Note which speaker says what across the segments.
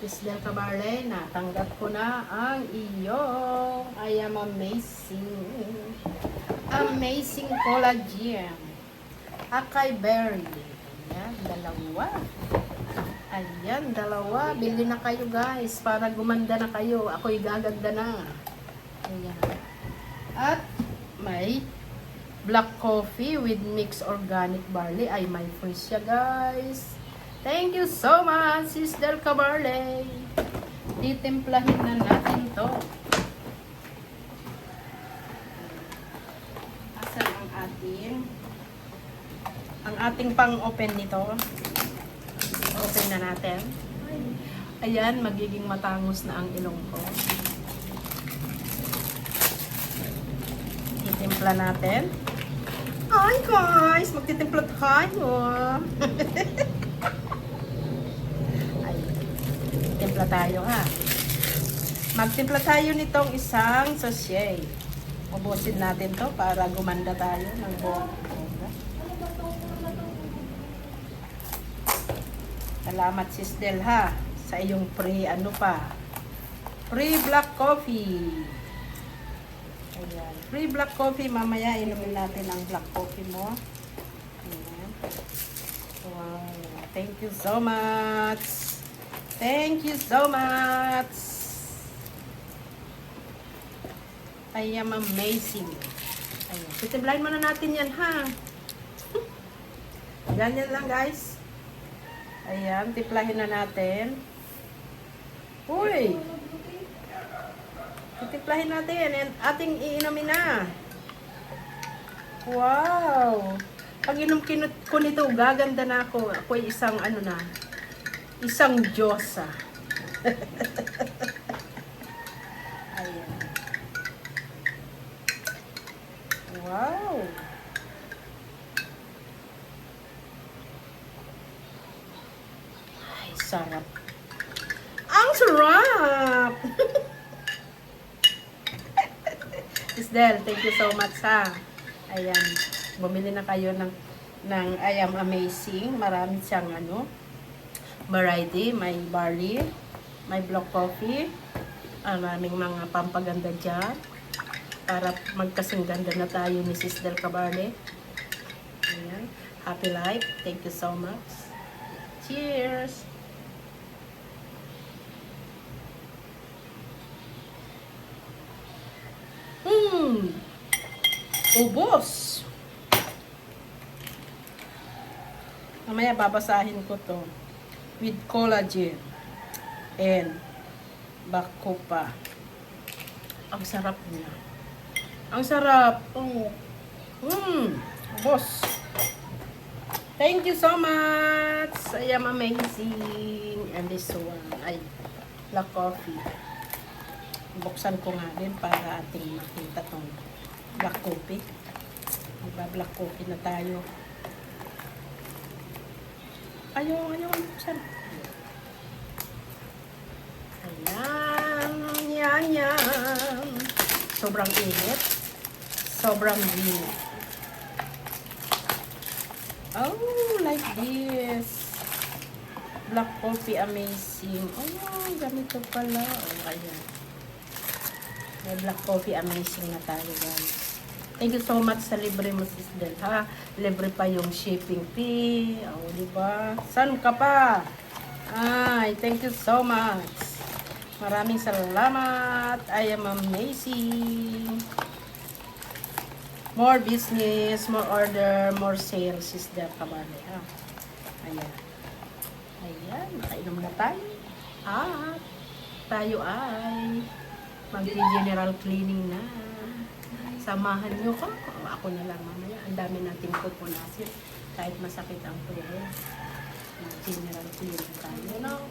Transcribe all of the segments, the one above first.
Speaker 1: Isdel Cabarle, natanggap ko na ang iyong I am amazing. Amazing collagen. Acai berry. Ayan, dalawa. Ayan, dalawa. Bili na kayo guys para gumanda na kayo. Ako'y gaganda na. Ayan. At may black coffee with mixed organic barley. Ay, may free siya guys. Thank you so much, Sister Cabarle. Titimplahin na natin to. Asan ang ating pang-open nito? Open na natin. Ayan, magiging matangos na ang ilong ko. Titimpla natin. Ay guys, magtitimpla tayo. Magtimpla tayo ha. Magtimpla tayo nitong isang sachet. Ubusin natin to para gumanda tayo ng buong. Salamat Sis Del ha sa iyong free free black coffee. Ayan. Free black coffee. Mamaya inumin natin ang black coffee mo. Ayan. Wow. Thank you so much. Thank you so much. I am amazing. Ayan. Titimblahin muna natin yan ha. Ganyan lang guys. Ayan. Tiplahin na natin. Uy! Titiplahin natin. Ating iinumin na. Wow! Pag inom ko nito, gaganda na ako. Ako ay isang isang Diyosa. Ayan. Wow! Ay, sarap. Ang sarap! Isdel, thank you so much ha. Ayan. Bumili na kayo ng I am amazing. Marami siyang variety, may barley, may black coffee, maraming mga pampaganda dyan para magkasing ganda na tayo ni Sis Del Cabarle. Ayan. Happy life. Thank you so much. Cheers! Ubos! Mamaya babasahin ko to with collagen and bacopa. Ang sarap niya. Ang sarap. Boss. Thank you so much. I am amazing. And this one ay black coffee. Buksan ko nga din para ating makita tong black coffee. Diba black coffee na tayo. Ayaw buksan. Ayan. Yan. Sobrang init. Sobrang init. Oh, like this. Black coffee amazing. Oh, ganito pala. Oh, ayan. May black coffee amazing na tayo guys. Thank you so much sa libre mo Sis Del ha. Libre pa yung shipping fee. Oh, diba? San ka pa? Ay, thank you so much. Maraming salamat. I am amazing. More business, more order, more sales Sis Del Cabarle ha. Ayan. Ayan, nakainom na tayo. Tayo ay mag-general cleaning na. Samahan nyo ko. Ako na lang mamaya. Ang dami nating pupunasin. Kahit masakit ang tuhod. Mag-general cleaning tayo. No?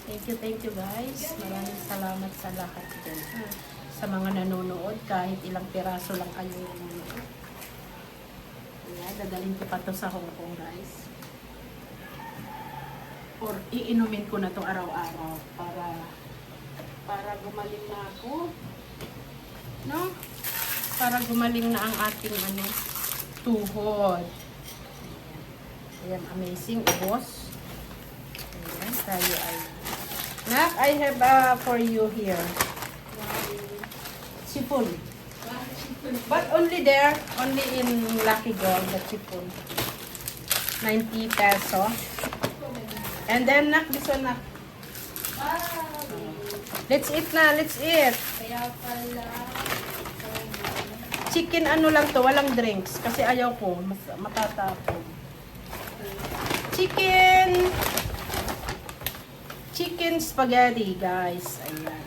Speaker 1: Kaya, thank you guys. Maraming salamat sa lahat dyan. Sa mga nanonood. Kahit ilang piraso lang kayo nanonood. Kaya, dadalhin ko pa to sa Hong Kong guys. Or iinumin ko na to araw-araw para gumaling na ako. No? Para gumaling na ang ating tuhod. Ayan, amazing. Ubos. Tayo ay. Nak, I have for you here. Sipon. But only there, only in Lucky Gold, the sipon. 90 peso. And then, nak, this one, nak. Let's eat na, let's eat.
Speaker 2: Kaya pala.
Speaker 1: Chicken ano lang to, walang drinks. Kasi ayaw ko, matatapon. Chicken spaghetti, guys. Ayan.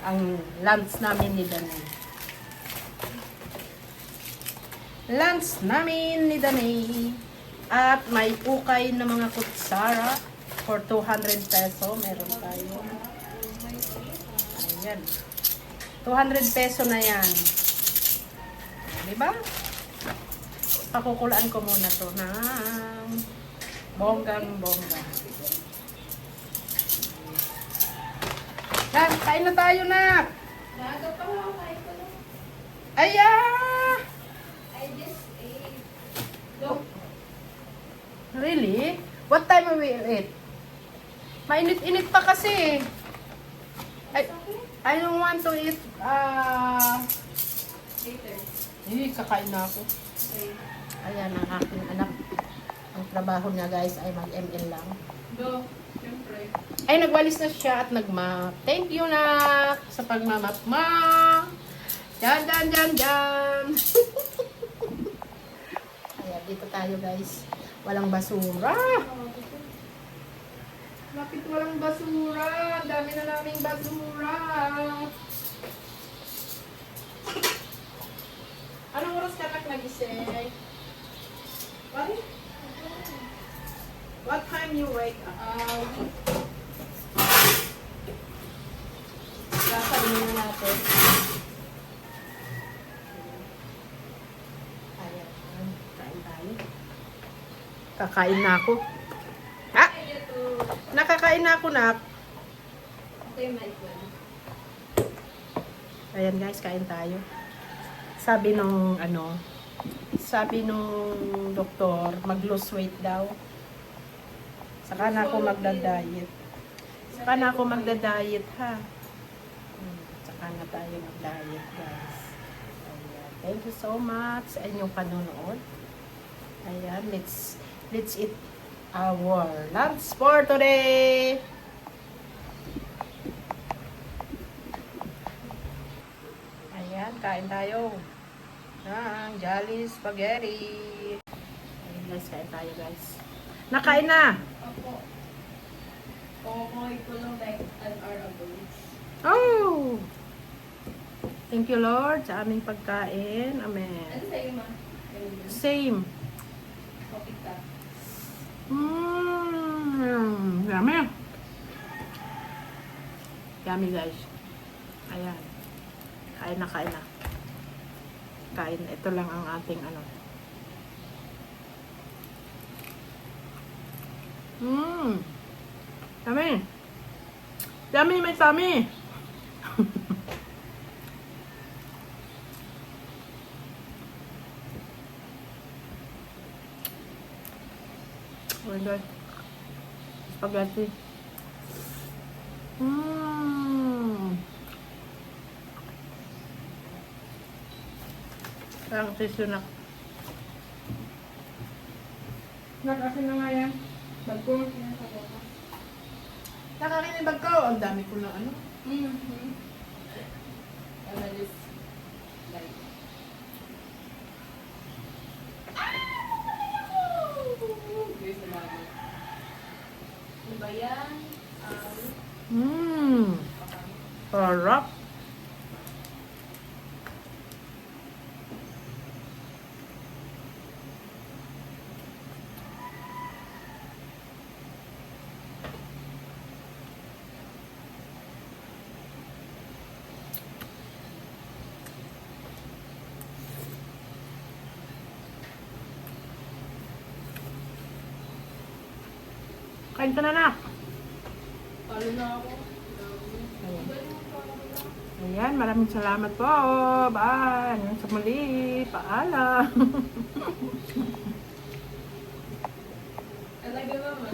Speaker 1: Ang lunch namin ni Danay. At may ukay na mga kutsara for 200 peso. Meron tayo. Ayan. 200 peso na yan. Diba? Pakukulaan ko muna to ng bonggang-bongga. Nak, kain na tayo, nak.
Speaker 2: Naga pa ako, kain ko lang.
Speaker 1: Aya!
Speaker 2: I just ate. Look.
Speaker 1: Really? What time will we eat? Mainit-init pa kasi. I don't want to eat,
Speaker 2: Later.
Speaker 1: kakain na ako.
Speaker 2: Okay.
Speaker 1: Ayan ang aking anak. Ang trabaho niya, guys, ay mag-ML lang.
Speaker 2: Go. Siyempre.
Speaker 1: Ay, nagwalis na siya at nagmap. Thank you, nak, sa pagmamap mo. Dyan. Ayan, dito tayo, guys. Walang basura. Bakit walang basura? Ang dami na naming basura. Anong oras ka nagising? What time you wake up? Sasabihin na natin. Ayan. Kain tayo. Kakain na ako. Ah! Nakakain na ako, nak.
Speaker 2: Okay, my God.
Speaker 1: Ayan, guys, kain tayo. Sabi nung doktor, mag-lose weight daw. Saka na ako magda-diet. Ha. Saka na tayo mag-diet, guys. Ayan. Thank you so much sa inyong panonood. Ayan, let's eat our lunch for today. Ayan, kain tayo. Ang Jolly Spaghetti. Ayan, guys, kain tayo, guys. Nakain na!
Speaker 2: Ako. Kumakoy ko lang like an hour ago.
Speaker 1: Oh! Thank you, Lord, sa aming pagkain. Amen.
Speaker 2: Ano sa'yo, ma?
Speaker 1: Same.
Speaker 2: Copy ka.
Speaker 1: Yummy. Yummy, guys. Ayan. Kain na. Kain. Ito lang ang ating Yummy. Yummy, may tummy. Oh my God. Spaghetti. Parang tissue na. Nakasin na nga yan. Bag ko. Nakakin yung bag ko. Ang dami ko na
Speaker 2: Mm-hmm. And I just like here's the mama. Ano ba yan?
Speaker 1: Sarap. Kain ka na, nak.
Speaker 2: Palo na ako.
Speaker 1: Ayan, maraming salamat po. Bye. Hanggang sa muli. Paalam.
Speaker 2: Talaga naman.